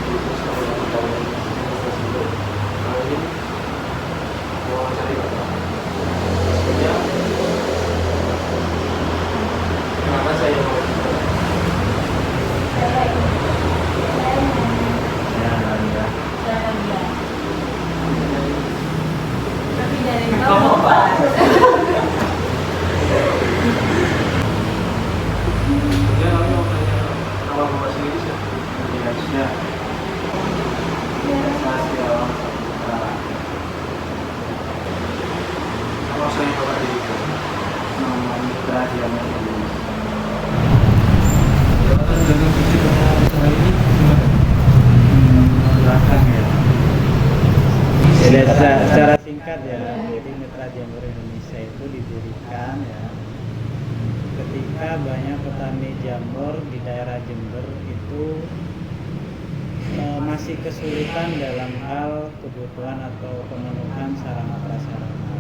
Terus kalau yang tersebut, ini mau cari apa? Maksudnya, kenapa saya mau Ya, ya. Tapi dari kamu apa? Sebenarnya kami mau tanya awal mula sendiri sih. Ya sudah. Saya awal kalau saya bapak diri Nama Mitra Jamur Indonesia. jabatan dagang fisik usaha ini gimana? Belakang ya. Jadi secara singkat ya, jadi Mitra Jamur Indonesia itu didirikan ya ketika banyak petani jamur di daerah Jember itu masih kesulitan dalam hal kebutuhan atau pemenuhan sarana prasarana,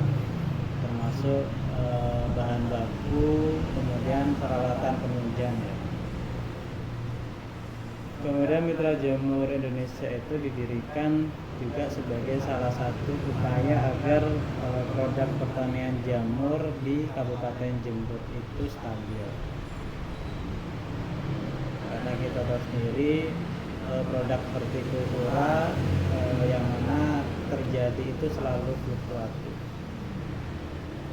termasuk bahan baku, kemudian peralatan penunjang ya. Kemudian Mitra Jamur Indonesia itu didirikan juga sebagai salah satu upaya agar produk pertanian jamur di Kabupaten Jember itu stabil. Karena kita tahu sendiri produk hortikultura yang mana terjadi itu selalu fluktuatif.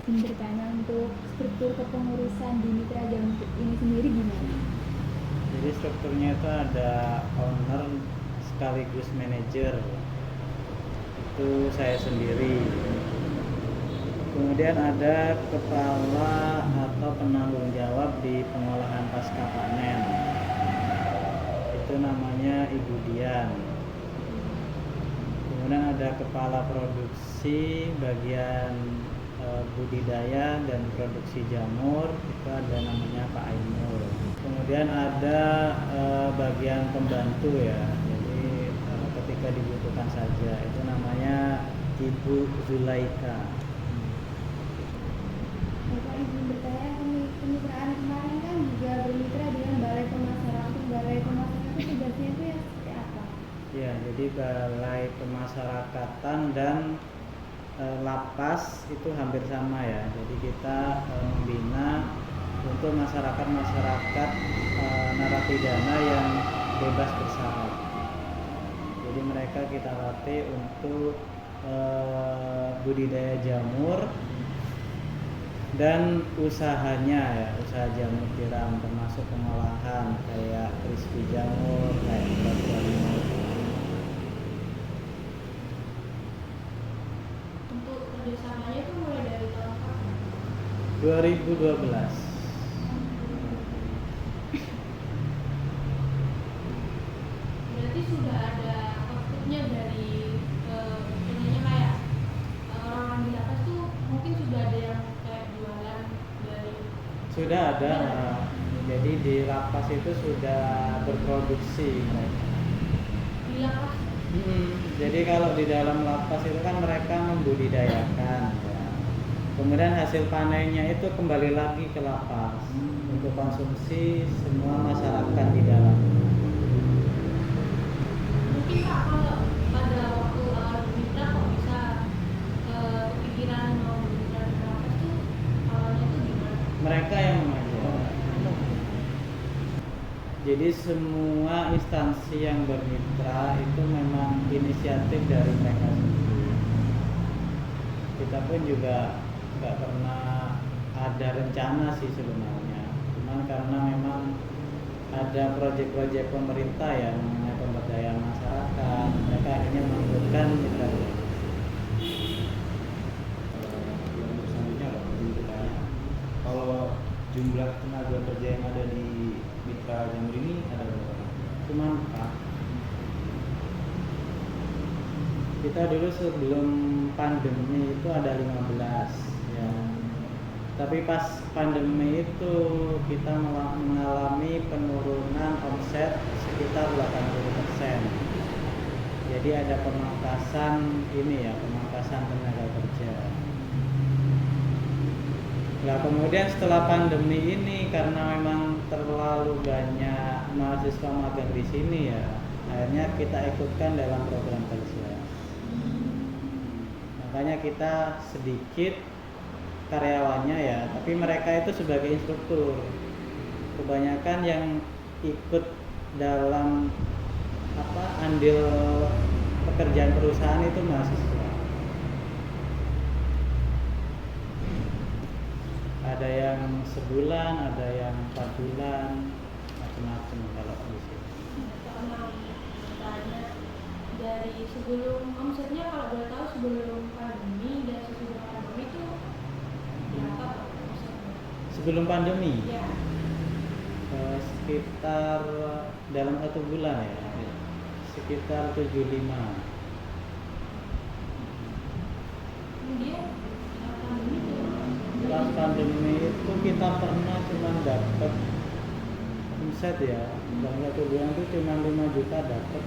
Bertanya untuk struktur kepengurusan di Mitra Jamur ini sendiri gimana? Jadi strukturnya itu ada owner sekaligus manajer, itu saya sendiri. Kemudian ada kepala atau penanggung jawab di pengolahan pasca panen, itu namanya Ibu Dian. Kemudian ada kepala produksi bagian budidaya dan produksi jamur, itu ada namanya Pak Ainur. Kemudian ada bagian pembantu ya, jadi ketika dibutuhkan saja, itu namanya Ibu Zulaika. Bapak izin bertanya, kemitraan kemarin kan juga bermitra dengan Balai Pemasarakatan. Balai Pemasarakatan itu tugasnya itu ya seperti apa? Ya, jadi Balai Pemasyarakatan dan lapas itu hampir sama ya. Jadi kita membina untuk masyarakat narapidana yang bebas bersyarat. Jadi mereka kita latih untuk budidaya jamur dan usahanya ya, usaha jamur tiram termasuk pengolahan kayak crispy jamur, kayak jamur. untuk kerjasamanya itu mulai dari tahun kapan? 2012. Berarti sudah ada outputnya dari penyanyi kayak orang-orang di atas tuh mungkin sudah ada yang kayak jualan dari Sudah ada, jadi di lapas itu sudah berproduksi mereka. di lapas. Jadi kalau di dalam lapas itu kan mereka membudidayakan ya. Kemudian hasil panennya itu kembali lagi ke lapas untuk konsumsi semua masyarakat di dalam. Mungkin Pak kalau pada waktu awal bermitra kok bisa kepikiran mau bermitra di lapas tuh awalnya tuh gimana? Mereka yang mengajak. Jadi semua instansi yang bermitra itu memang inisiatif dari mereka sendiri. Kita pun juga nggak pernah ada rencana sih sebenarnya. Cuman karena memang ada proyek-proyek pemerintah ya mengenai pemberdayaan masyarakat, mereka akhirnya menentukan mitra. Untuk selanjutnya Pak, izin bertanya, kalau jumlah tenaga kerja yang ada di Mitra Jamur ini ada berapa? Cuman Pak, kita dulu sebelum pandemi itu ada 15 ya. Tapi pas pandemi itu kita mengalami penurunan omset sekitar 80%. Jadi ada pemangkasan ini ya, pemangkasan tenaga kerja. Nah kemudian setelah pandemi ini karena memang terlalu banyak mahasiswa magang di sini ya, Akhirnya kita ikutkan dalam program Telsia. Makanya kita sedikit karyawannya ya, tapi mereka itu sebagai instruktur. Kebanyakan yang ikut dalam andil pekerjaan perusahaan itu mahasiswa. Ada yang sebulan, ada yang 4 bulan, macam-macam kalau di sini. Karena misalnya dari sebelum omsetnya kalau boleh tahu sebelum pandemi dan sesudah pandemi itu berapa Pak omsetnya? Sebelum pandemi, Ya, sekitar dalam 1 bulan ya, sekitar 75. kemudian pandemi itu Pas pandemi itu kita pernah cuma dapat omset ya, dalam 1 bulan itu cuma 5 juta dapat.